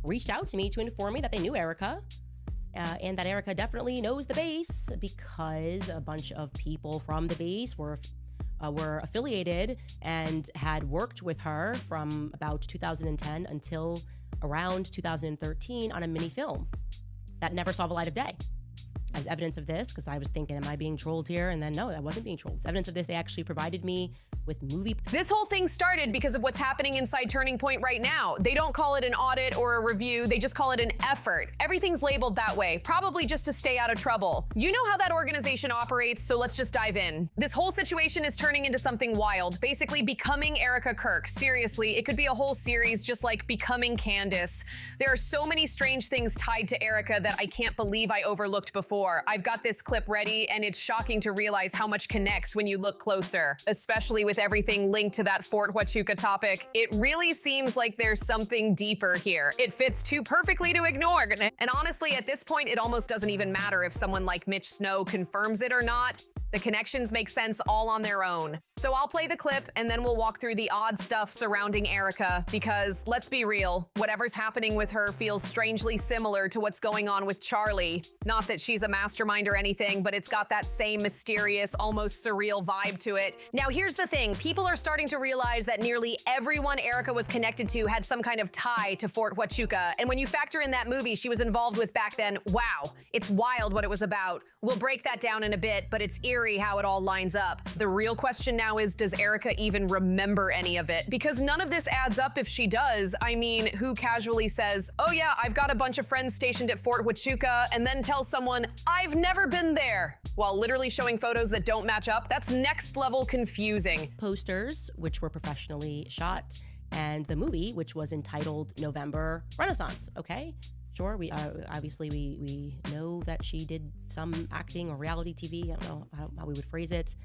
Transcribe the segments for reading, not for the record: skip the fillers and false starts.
reached out to me to inform me that they knew Erika. And that Erika definitely knows the base because a bunch of people from the base were affiliated and had worked with her from about 2010 until around 2013 on a mini film that never saw the light of day. As evidence of this, because I was thinking, am I being trolled here? And then no, I wasn't being trolled. As evidence of this, they actually provided me with movie. This whole thing started because of what's happening inside Turning Point right now. They don't call it an audit or a review, they just call it an effort. Everything's labeled that way, probably just to stay out of trouble. You know how that organization operates, so let's just dive in. This whole situation is turning into something wild, basically becoming Erika Kirk. Seriously, it could be a whole series just like becoming Candace. There are so many strange things tied to Erika that I can't believe I overlooked before. I've got this clip ready, and it's shocking to realize how much connects when you look closer, especially with everything linked to that Fort Huachuca topic. It really seems like there's something deeper here. It fits too perfectly to ignore. And honestly, at this point, it almost doesn't even matter if someone like Mitch Snow confirms it or not. The connections make sense all on their own. So I'll play the clip and then we'll walk through the odd stuff surrounding Erika because, let's be real, whatever's happening with her feels strangely similar to what's going on with Charlie. Not that she's a mastermind or anything, but it's got that same mysterious, almost surreal vibe to it. Now here's the thing, people are starting to realize that nearly everyone Erika was connected to had some kind of tie to Fort Huachuca, and when you factor in that movie she was involved with back then, wow, it's wild what it was about. We'll break that down in a bit, but it's eerie how it all lines up. The real question now is, does Erika even remember any of it? Because none of this adds up if she does. I mean, who casually says, oh yeah, I've got a bunch of friends stationed at Fort Huachuca, and then tells someone, I've never been there, while literally showing photos that don't match up? That's next level confusing. Posters, which were professionally shot, and the movie, which was entitled November Renaissance, okay? Sure, we obviously we know that she did some acting or reality TV. I don't know how we would phrase it.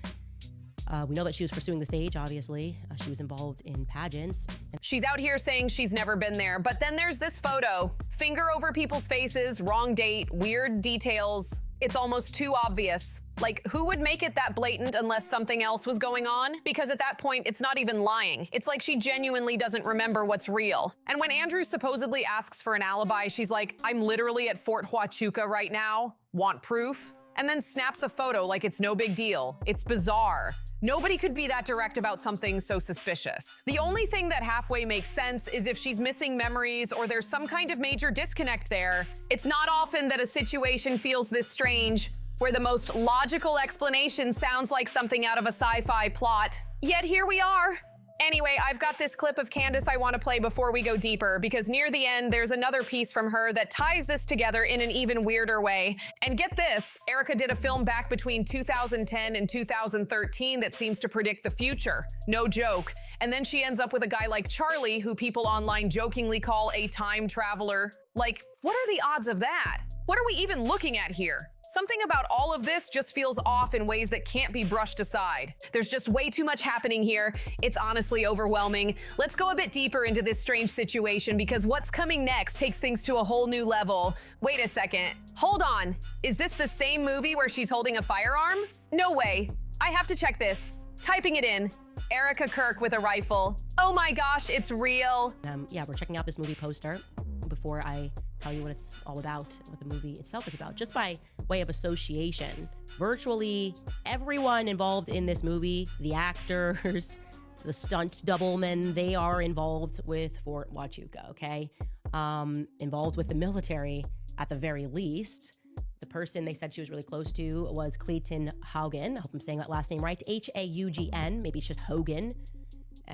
We know that she was pursuing the stage, obviously. She was involved in pageants. She's out here saying she's never been there, but then there's this photo. Finger over people's faces, wrong date, weird details. It's almost too obvious. Like, who would make it that blatant unless something else was going on? Because at that point, it's not even lying. It's like she genuinely doesn't remember what's real. And when Andrew supposedly asks for an alibi, she's like, I'm literally at Fort Huachuca right now. Want proof? And then snaps a photo like it's no big deal. It's bizarre. Nobody could be that direct about something so suspicious. The only thing that halfway makes sense is if she's missing memories or there's some kind of major disconnect there. It's not often that a situation feels this strange, where the most logical explanation sounds like something out of a sci-fi plot. Yet here we are. Anyway, I've got this clip of Candace I want to play before we go deeper, because near the end, there's another piece from her that ties this together in an even weirder way. And get this, Erika did a film back between 2010 and 2013 that seems to predict the future. No joke. And then she ends up with a guy like Charlie, who people online jokingly call a time traveler. Like, what are the odds of that? What are we even looking at here? Something about all of this just feels off in ways that can't be brushed aside. There's just way too much happening here. It's honestly overwhelming. Let's go a bit deeper into this strange situation, because what's coming next takes things to a whole new level. Wait a second. Hold on. Is this the same movie where she's holding a firearm? No way. I have to check this. Typing it in. Erika Kirk with a rifle. Oh my gosh, it's real. Yeah, we're checking out this movie poster before I tell you what it's all about, what the movie itself is about. Just by way of association, virtually everyone involved in this movie, the actors, the stunt doublemen, they are involved with Fort Huachuca, okay? Involved with the military at the very least. The person they said she was really close to was Clayton Haugen. I hope I'm saying that last name right. H-A-U-G-N, maybe it's just Hogan.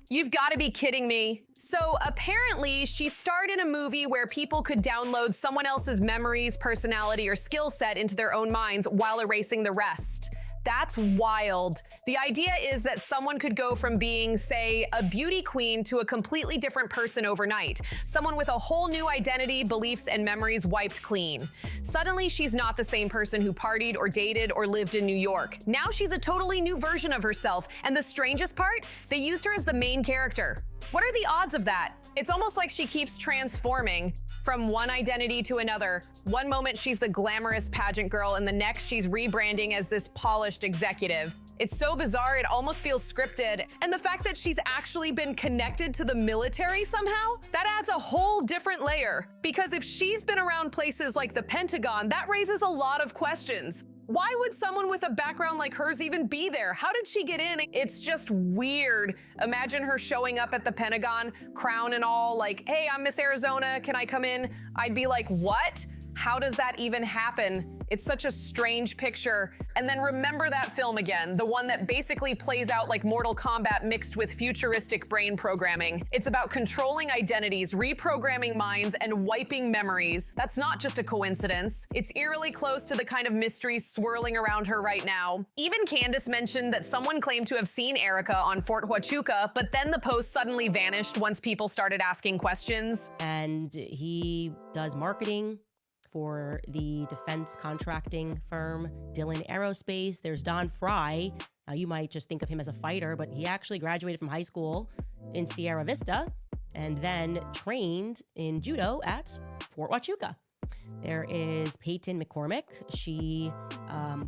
You've got to be kidding me. So apparently she starred in a movie where people could download someone else's memories, personality, or skill set into their own minds while erasing the rest. That's wild. The idea is that someone could go from being, say, a beauty queen to a completely different person overnight. Someone with a whole new identity, beliefs, and memories wiped clean. Suddenly, she's not the same person who partied or dated or lived in New York. Now she's a totally new version of herself. And the strangest part? They used her as the main character. What are the odds of that? It's almost like she keeps transforming from one identity to another. One moment she's the glamorous pageant girl, and the next she's rebranding as this polished executive. It's so bizarre, it almost feels scripted. And the fact that she's actually been connected to the military somehow, that adds a whole different layer. Because if she's been around places like the Pentagon, that raises a lot of questions. Why would someone with a background like hers even be there? How did she get in? It's just weird. Imagine her showing up at the Pentagon, crown and all, like, hey, I'm Miss Arizona, can I come in? I'd be like, what? How does that even happen? It's such a strange picture. And then remember that film again, the one that basically plays out like Mortal Kombat mixed with futuristic brain programming. It's about controlling identities, reprogramming minds, and wiping memories. That's not just a coincidence. It's eerily close to the kind of mystery swirling around her right now. Even Candace mentioned that someone claimed to have seen Erika on Fort Huachuca, but then the post suddenly vanished once people started asking questions. And he does marketing for the defense contracting firm Dillon Aerospace. There's Don Fry. Now, you might just think of him as a fighter, but he actually graduated from high school in Sierra Vista and then trained in judo at Fort Huachuca. There is Peyton McCormick.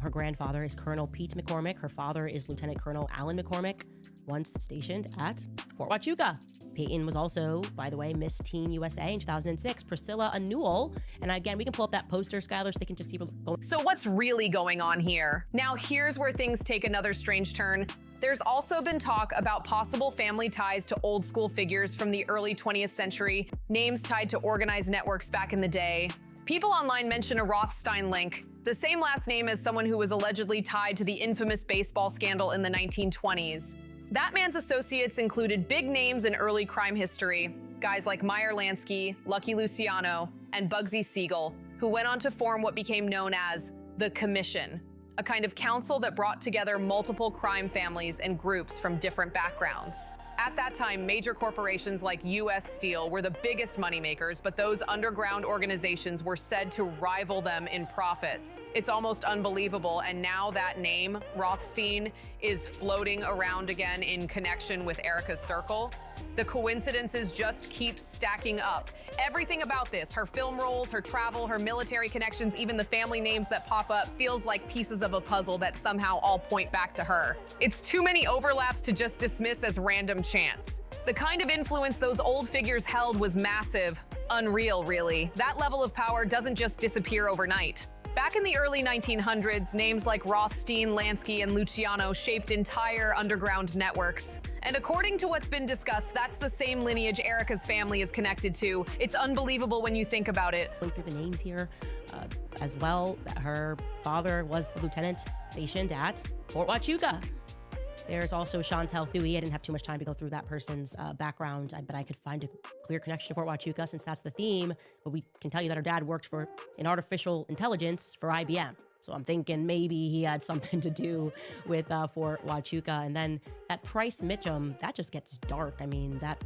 Her grandfather is Colonel Pete McCormick. Her father is Lieutenant Colonel Alan McCormick, once stationed at Fort Huachuca. Peyton was also, by the way, Miss Teen USA in 2006, Priscilla Annual. And again, we can pull up that poster, Skylar, so they can just see what's going on. So what's really going on here? Now here's where things take another strange turn. There's also been talk about possible family ties to old school figures from the early 20th century, names tied to organized networks back in the day. People online mention a Rothstein link, the same last name as someone who was allegedly tied to the infamous baseball scandal in the 1920s. That man's associates included big names in early crime history, guys like Meyer Lansky, Lucky Luciano, and Bugsy Siegel, who went on to form what became known as the Commission, a kind of council that brought together multiple crime families and groups from different backgrounds. At that time, major corporations like U.S. Steel were the biggest moneymakers, but those underground organizations were said to rival them in profits. It's almost unbelievable, and now that name, Rothstein, is floating around again in connection with Erika's circle. The coincidences just keep stacking up. Everything about this, her film roles, her travel, her military connections, even the family names that pop up, feels like pieces of a puzzle that somehow all point back to her. It's too many overlaps to just dismiss as random chance. The kind of influence those old figures held was massive, unreal really. That level of power doesn't just disappear overnight. Back in the early 1900s, names like Rothstein, Lansky, and Luciano shaped entire underground networks. And according to what's been discussed, that's the same lineage Erika's family is connected to. It's unbelievable when you think about it. Going through the names here as well. Her father was a lieutenant stationed at Fort Huachuca. There's also Chantel Thuy. I didn't have too much time to go through that person's background, but I could find a clear connection to Fort Huachuca since that's the theme. But we can tell you that her dad worked in artificial intelligence for IBM. So I'm thinking maybe he had something to do with Fort Huachuca. And then that Price Mitchum, that just gets dark. I mean, that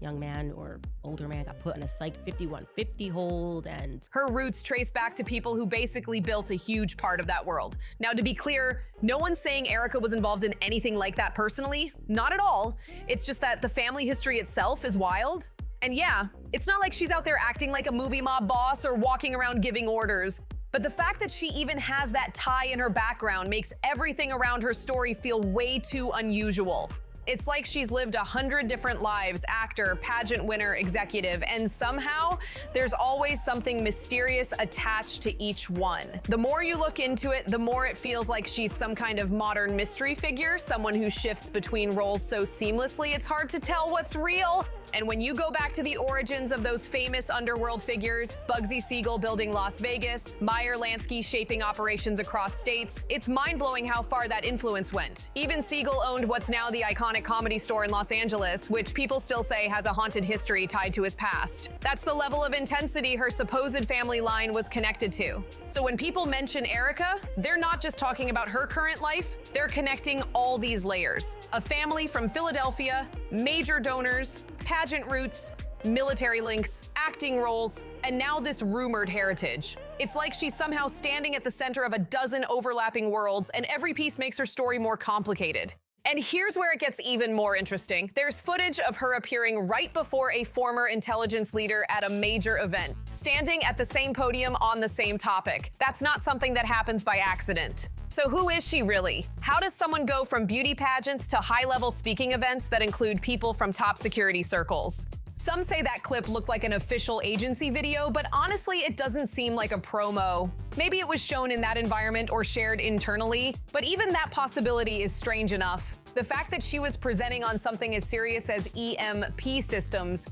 young man or older man got put in a Psych 5150 hold, and her roots trace back to people who basically built a huge part of that world. Now, to be clear, no one's saying Erika was involved in anything like that personally. Not at all. It's just that the family history itself is wild. And yeah, it's not like she's out there acting like a movie mob boss or walking around giving orders. But the fact that she even has that tie in her background makes everything around her story feel way too unusual. It's like she's lived 100 different lives, actor, pageant winner, executive, and somehow there's always something mysterious attached to each one. The more you look into it, the more it feels like she's some kind of modern mystery figure, someone who shifts between roles so seamlessly it's hard to tell what's real. And when you go back to the origins of those famous underworld figures, Bugsy Siegel building Las Vegas, Meyer Lansky shaping operations across states, it's mind-blowing how far that influence went. Even Siegel owned what's now the iconic Comedy Store in Los Angeles, which people still say has a haunted history tied to his past. That's the level of intensity her supposed family line was connected to. So when people mention Erika, they're not just talking about her current life, they're connecting all these layers. A family from Philadelphia, major donors, pageant roots, military links, acting roles, and now this rumored heritage. It's like she's somehow standing at the center of a dozen overlapping worlds, and every piece makes her story more complicated. And here's where it gets even more interesting. There's footage of her appearing right before a former intelligence leader at a major event, standing at the same podium on the same topic. That's not something that happens by accident. So who is she really? How does someone go from beauty pageants to high-level speaking events that include people from top security circles? Some say that clip looked like an official agency video, but honestly, it doesn't seem like a promo. Maybe it was shown in that environment or shared internally, but even that possibility is strange enough. The fact that she was presenting on something as serious as EMP systems.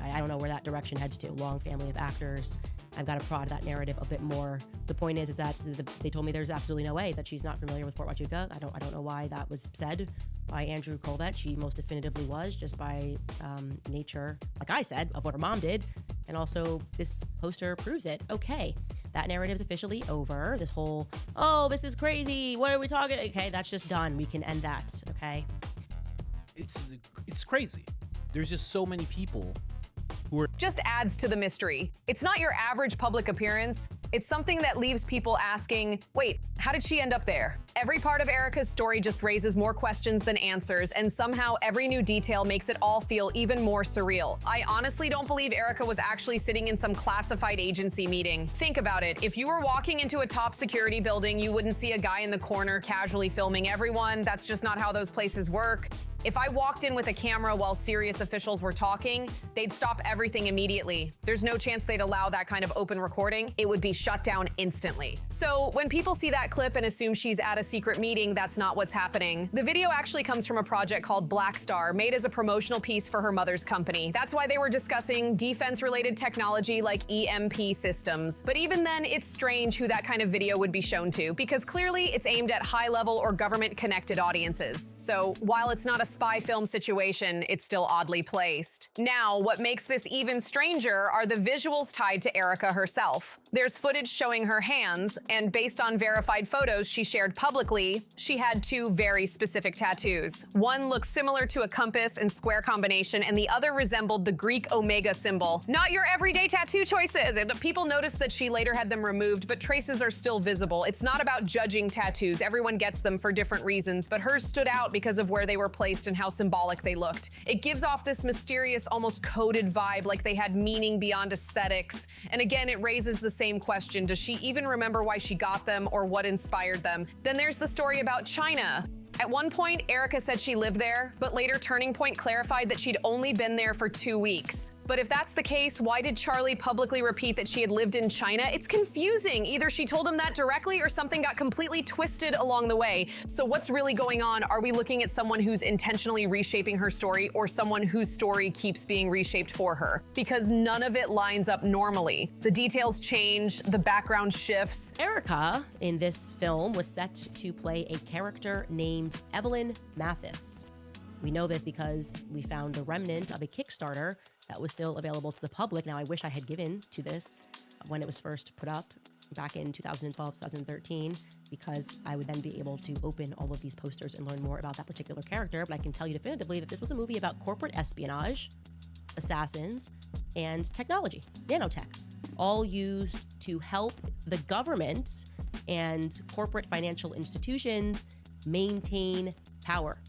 I don't know where that direction heads to. Long family of actors. I've got to prod that narrative a bit more. The point is that they told me there's absolutely no way that she's not familiar with Fort Huachuca. I don't know why that was said by Andrew Colvett. She most definitively was, just by nature, like I said, of what her mom did. And also, this poster proves it. Okay, that narrative's officially over. This whole, oh, this is crazy, what are we talking? Okay, that's just done. We can end that, okay? It's crazy. There's just so many people who are just adds to the mystery. It's not your average public appearance. It's something that leaves people asking, wait, how did she end up there? Every part of Erika's story just raises more questions than answers, and somehow every new detail makes it all feel even more surreal. I honestly don't believe Erika was actually sitting in some classified agency meeting. Think about it. If you were walking into a top security building, you wouldn't see a guy in the corner casually filming everyone. That's just not how those places work. If I walked in with a camera while serious officials were talking, they'd stop everything immediately. There's no chance they'd allow that kind of open recording. It would be shut down instantly. So when people see that clip and assume she's at a secret meeting, that's not what's happening. The video actually comes from a project called Black Star, made as a promotional piece for her mother's company. That's why they were discussing defense-related technology like EMP systems. But even then, it's strange who that kind of video would be shown to, because clearly it's aimed at high-level or government-connected audiences. So while it's not a spy film situation, it's still oddly placed. Now, what makes this even stranger are the visuals tied to Erika herself. There's footage showing her hands, and based on verified photos she shared publicly, she had two very specific tattoos. One looked similar to a compass and square combination, and the other resembled the Greek omega symbol. Not your everyday tattoo choices! People noticed that she later had them removed, but traces are still visible. It's not about judging tattoos. Everyone gets them for different reasons, but hers stood out because of where they were placed and how symbolic they looked. It gives off this mysterious, almost coded vibe, like they had meaning beyond aesthetics. And again, it raises the same question. Does she even remember why she got them or what inspired them? Then there's the story about China. At one point, Erika said she lived there, but later Turning Point clarified that she'd only been there for 2 weeks. But if that's the case, why did Charlie publicly repeat that she had lived in China? It's confusing. Either she told him that directly or something got completely twisted along the way. So what's really going on? Are we looking at someone who's intentionally reshaping her story, or someone whose story keeps being reshaped for her? Because none of it lines up normally. The details change, the background shifts. Erika in this film was set to play a character named Evelyn Mathis. We know this because we found the remnant of a Kickstarter that was still available to the public. Now, I wish I had given to this when it was first put up back in 2012, 2013, because I would then be able to open all of these posters and learn more about that particular character. But I can tell you definitively that this was a movie about corporate espionage, assassins, and technology, nanotech, all used to help the government and corporate financial institutions maintain power.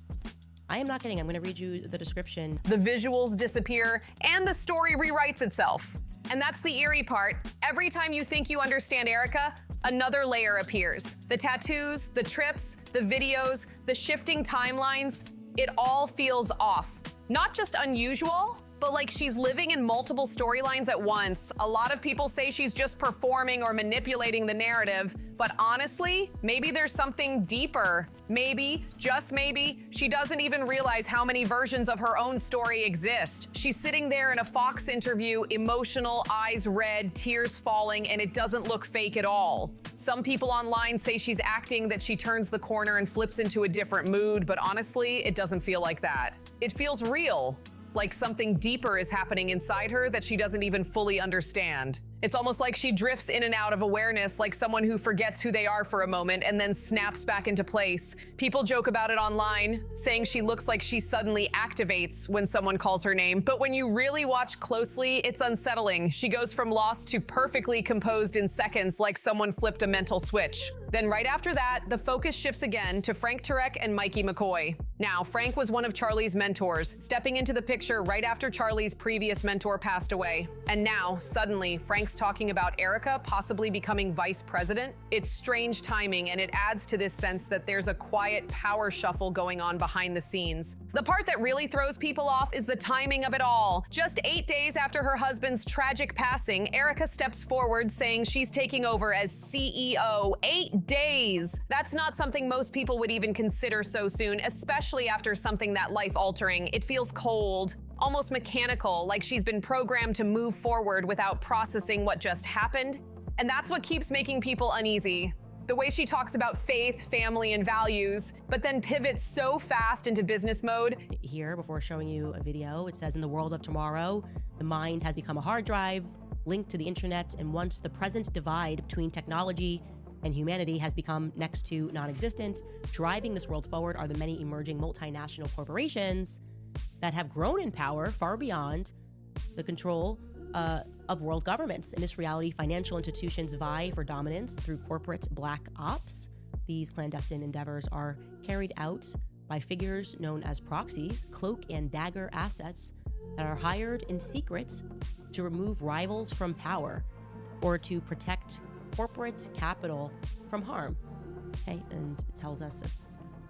I am not kidding. I'm going to read you the description. The visuals disappear, and the story rewrites itself. And that's the eerie part. Every time you think you understand Erika, another layer appears. The tattoos, the trips, the videos, the shifting timelines, it all feels off. Not just unusual, but like she's living in multiple storylines at once. A lot of people say she's just performing or manipulating the narrative, but honestly, maybe there's something deeper. Maybe, just maybe, she doesn't even realize how many versions of her own story exist. She's sitting there in a Fox interview, emotional, eyes red, tears falling, and it doesn't look fake at all. Some people online say she's acting, that she turns the corner and flips into a different mood, but honestly, it doesn't feel like that. It feels real. Like something deeper is happening inside her that she doesn't even fully understand. It's almost like she drifts in and out of awareness, like someone who forgets who they are for a moment and then snaps back into place. People joke about it online, saying she looks like she suddenly activates when someone calls her name. But when you really watch closely, it's unsettling. She goes from lost to perfectly composed in seconds, like someone flipped a mental switch. Then right after that, the focus shifts again to Frank Turek and Mikey McCoy. Now, Frank was one of Charlie's mentors, stepping into the picture right after Charlie's previous mentor passed away. And now, suddenly, Frank's leaks talking about Erika possibly becoming vice president. It's strange timing, and it adds to this sense that there's a quiet power shuffle going on behind the scenes. The part that really throws people off is the timing of it all. Just 8 days after her husband's tragic passing, Erika steps forward saying she's taking over as CEO. 8 days! That's not something most people would even consider so soon, especially after something that life-altering. It feels cold, almost mechanical, like she's been programmed to move forward without processing what just happened. And that's what keeps making people uneasy. The way she talks about faith, family, and values, but then pivots so fast into business mode. Here, before showing you a video, it says, in the world of tomorrow, the mind has become a hard drive linked to the internet, and once the present divide between technology and humanity has become next to non-existent, driving this world forward are the many emerging multinational corporations that have grown in power far beyond the control of world governments. In this reality, financial institutions vie for dominance through corporate black ops. These clandestine endeavors are carried out by figures known as proxies, cloak and dagger assets that are hired in secret to remove rivals from power or to protect corporate capital from harm. Okay, and it tells us.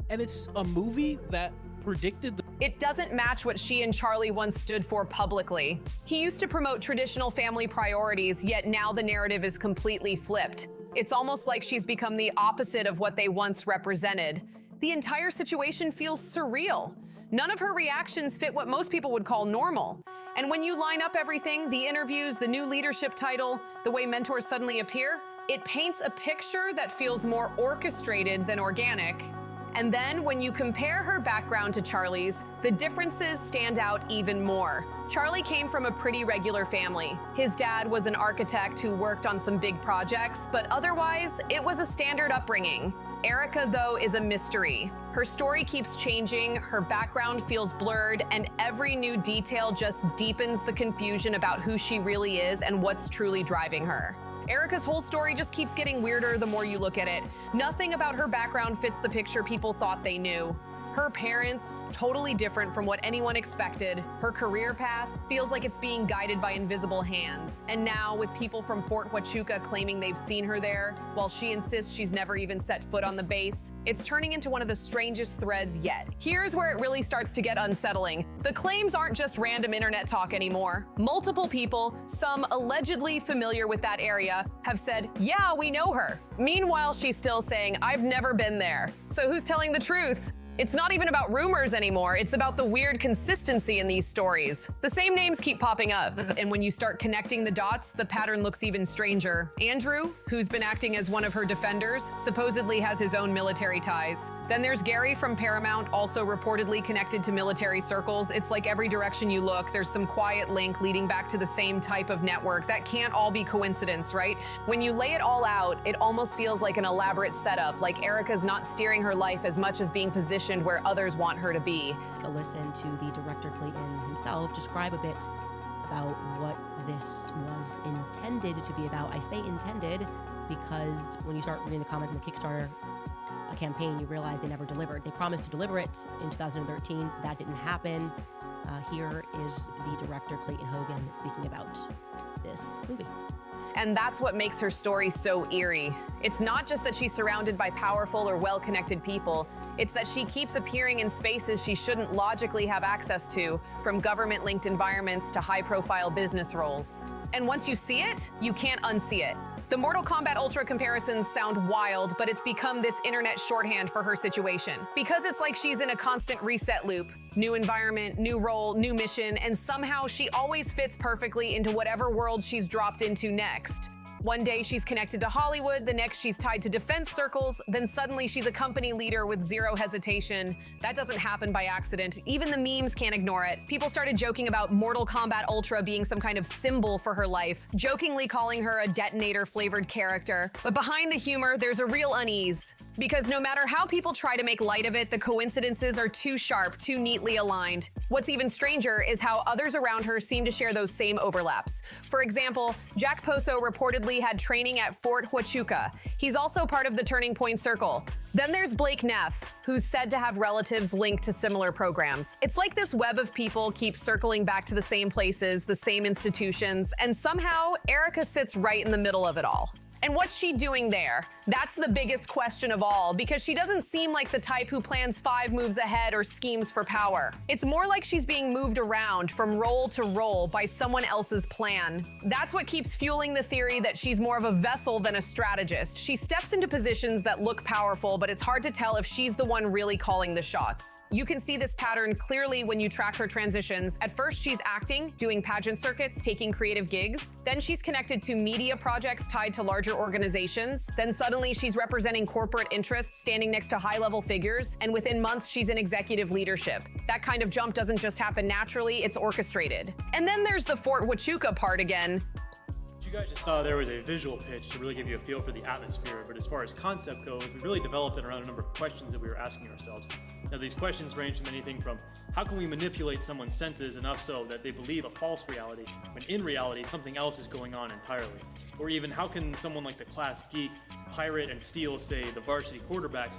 And it's a movie that predicted the It doesn't match what she and Charlie once stood for publicly. He used to promote traditional family priorities, yet now the narrative is completely flipped. It's almost like she's become the opposite of what they once represented. The entire situation feels surreal. None of her reactions fit what most people would call normal. And when you line up everything, the interviews, the new leadership title, the way mentors suddenly appear, it paints a picture that feels more orchestrated than organic. And then when you compare her background to Charlie's, the differences stand out even more. Charlie came from a pretty regular family. His dad was an architect who worked on some big projects, but otherwise, it was a standard upbringing. Erika, though, is a mystery. Her story keeps changing, her background feels blurred, and every new detail just deepens the confusion about who she really is and what's truly driving her. Erika's whole story just keeps getting weirder the more you look at it. Nothing about her background fits the picture people thought they knew. Her parents, totally different from what anyone expected. Her career path feels like it's being guided by invisible hands. And now, with people from Fort Huachuca claiming they've seen her there, while she insists she's never even set foot on the base, it's turning into one of the strangest threads yet. Here's where it really starts to get unsettling. The claims aren't just random internet talk anymore. Multiple people, some allegedly familiar with that area, have said, yeah, we know her. Meanwhile, she's still saying, I've never been there. So who's telling the truth? It's not even about rumors anymore, it's about the weird consistency in these stories. The same names keep popping up, and when you start connecting the dots, the pattern looks even stranger. Andrew, who's been acting as one of her defenders, supposedly has his own military ties. Then there's Gary from Paramount, also reportedly connected to military circles. It's like every direction you look, there's some quiet link leading back to the same type of network. That can't all be coincidence, right? When you lay it all out, it almost feels like an elaborate setup, like Erika's not steering her life as much as being positioned where others want her to be. Go listen to the director Clayton himself describe a bit about what this was intended to be about. I say intended because when you start reading the comments in the Kickstarter campaign, you realize they never delivered. They promised to deliver it in 2013. That didn't happen. Here is the director Clayton Hogan speaking about this movie. And that's what makes her story so eerie. It's not just that she's surrounded by powerful or well-connected people, it's that she keeps appearing in spaces she shouldn't logically have access to, from government-linked environments to high-profile business roles. And once you see it, you can't unsee it. The Mortal Kombat Ultra comparisons sound wild, but it's become this internet shorthand for her situation. Because it's like she's in a constant reset loop. New environment, new role, new mission, and somehow she always fits perfectly into whatever world she's dropped into next. One day she's connected to Hollywood, the next she's tied to defense circles, then suddenly she's a company leader with zero hesitation. That doesn't happen by accident. Even the memes can't ignore it. People started joking about Mortal Kombat Ultra being some kind of symbol for her life, jokingly calling her a detonator-flavored character. But behind the humor, there's a real unease. Because no matter how people try to make light of it, the coincidences are too sharp, too neatly aligned. What's even stranger is how others around her seem to share those same overlaps. For example, Jack Poso reportedly supposedly had training at Fort Huachuca. He's also part of the Turning Point Circle. Then there's Blake Neff, who's said to have relatives linked to similar programs. It's like this web of people keeps circling back to the same places, the same institutions, and somehow Erika sits right in the middle of it all. And what's she doing there? That's the biggest question of all, because she doesn't seem like the type who plans 5 moves ahead or schemes for power. It's more like she's being moved around from role to role by someone else's plan. That's what keeps fueling the theory that she's more of a vessel than a strategist. She steps into positions that look powerful, but it's hard to tell if she's the one really calling the shots. You can see this pattern clearly when you track her transitions. At first, she's acting, doing pageant circuits, taking creative gigs. Then she's connected to media projects tied to larger organizations. Then suddenly she's representing corporate interests, standing next to high-level figures, and within months she's in executive leadership. That kind of jump doesn't just happen naturally, it's orchestrated. And then there's the Fort Huachuca part again. You guys just saw there was a visual pitch to really give you a feel for the atmosphere, but as far as concept goes, we really developed it around a number of questions that we were asking ourselves. Now, these questions range from anything from how can we manipulate someone's senses enough so that they believe a false reality when in reality something else is going on entirely? Or even how can someone like the class geek pirate and steal, say, the varsity quarterback's,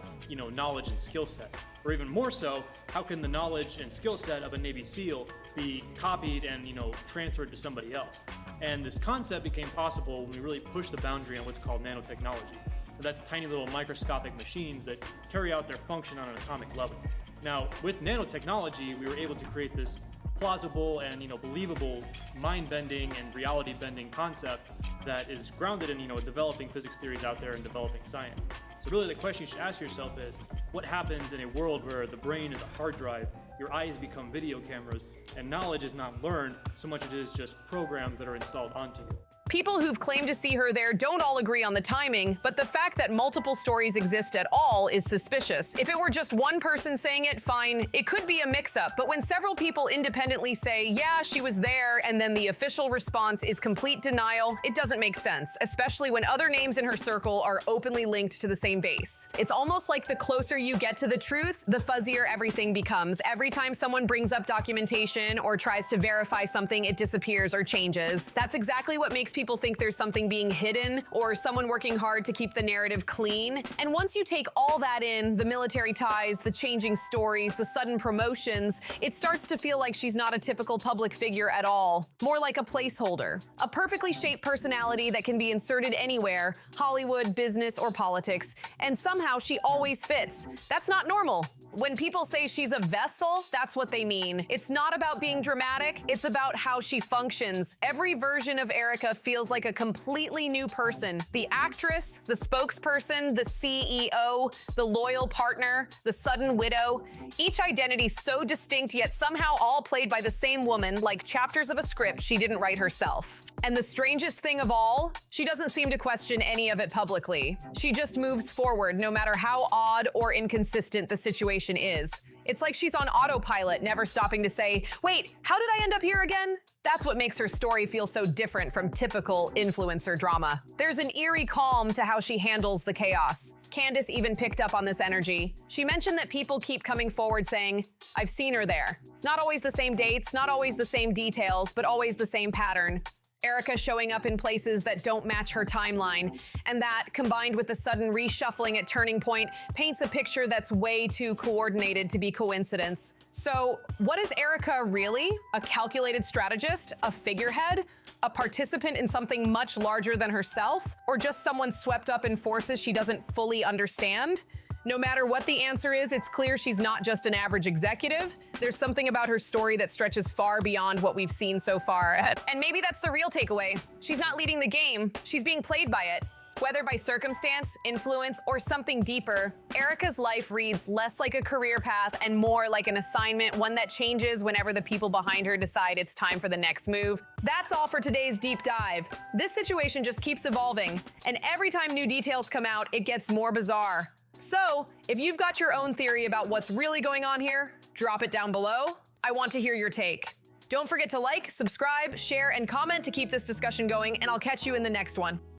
knowledge and skill set? Or even more so, how can the knowledge and skill set of a Navy SEAL be copied and, transferred to somebody else? And this concept became possible when we really pushed the boundary on what's called nanotechnology. So that's tiny little microscopic machines that carry out their function on an atomic level. Now, with nanotechnology, we were able to create this plausible and believable mind-bending and reality-bending concept that is grounded in developing physics theories out there and developing science. So really the question you should ask yourself is, what happens in a world where the brain is a hard drive, your eyes become video cameras, and knowledge is not learned so much as it is just programs that are installed onto you? People who've claimed to see her there don't all agree on the timing, but the fact that multiple stories exist at all is suspicious. If it were just one person saying it, fine, it could be a mix-up, but when several people independently say, yeah, she was there, and then the official response is complete denial, it doesn't make sense, especially when other names in her circle are openly linked to the same base. It's almost like the closer you get to the truth, the fuzzier everything becomes. Every time someone brings up documentation or tries to verify something, it disappears or changes. That's exactly what makes people think there's something being hidden or someone working hard to keep the narrative clean. And once you take all that in, the military ties, the changing stories, the sudden promotions, it starts to feel like she's not a typical public figure at all, more like a placeholder. A perfectly shaped personality that can be inserted anywhere, Hollywood, business, or politics, and somehow she always fits. That's not normal. When people say she's a vessel, that's what they mean. It's not about being dramatic, it's about how she functions. Every version of Erika feels like a completely new person. The actress, the spokesperson, the CEO, the loyal partner, the sudden widow. Each identity so distinct yet somehow all played by the same woman, like chapters of a script she didn't write herself. And the strangest thing of all, she doesn't seem to question any of it publicly. She just moves forward no matter how odd or inconsistent the situation is. It's like she's on autopilot, never stopping to say, wait, how did I end up here again? That's what makes her story feel so different from typical influencer drama. There's an eerie calm to how she handles the chaos. Candace even picked up on this energy. She mentioned that people keep coming forward saying, I've seen her there. Not always the same dates, not always the same details, but always the same pattern. Erika showing up in places that don't match her timeline, and that, combined with the sudden reshuffling at Turning Point, paints a picture that's way too coordinated to be coincidence. So, what is Erika really? A calculated strategist? A figurehead? A participant in something much larger than herself? Or just someone swept up in forces she doesn't fully understand? No matter what the answer is, it's clear she's not just an average executive. There's something about her story that stretches far beyond what we've seen so far. And maybe that's the real takeaway. She's not leading the game, she's being played by it. Whether by circumstance, influence, or something deeper, Erika's life reads less like a career path and more like an assignment, one that changes whenever the people behind her decide it's time for the next move. That's all for today's deep dive. This situation just keeps evolving, and every time new details come out, it gets more bizarre. So, if you've got your own theory about what's really going on here, drop it down below. I want to hear your take. Don't forget to like, subscribe, share, and comment to keep this discussion going, and I'll catch you in the next one.